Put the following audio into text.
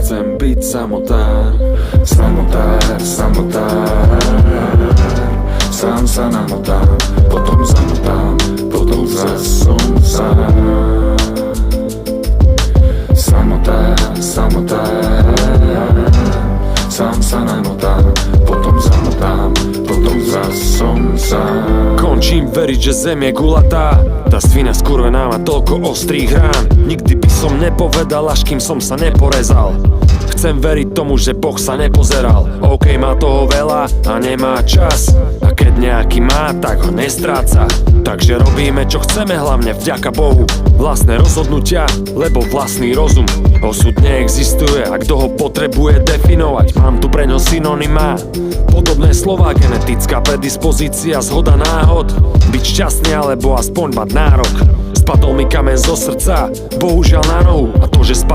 nechcem byť samotár. Samotár, samotár. Sám sa namotám, potom zamotám, potom zas som sám. Samotár, samotár. Sám sa namotám, potom zamotám, potom zas som sám. Končím veriť, že zem je gulatá. Tá svina skurvená má toľko ostrých rán. Nikdy by som nepovedal, až kým som sa neporezal. Chcem veriť tomu, že Boh sa nepozeral. OK, má toho veľa a nemá čas. A keď nejaký má, tak ho nestráca. Takže robíme, čo chceme, hlavne vďaka Bohu. Vlastné rozhodnutia, lebo vlastný rozum. Osud neexistuje a kto ho potrebuje definovať. Mám tu preňho synonymá. Podobné slová, genetická predispozícia, zhoda náhod. Byť šťastný alebo aspoň mať nárok. Spadol mi kameň zo srdca, bohužiaľ na nohu. A to, že spadol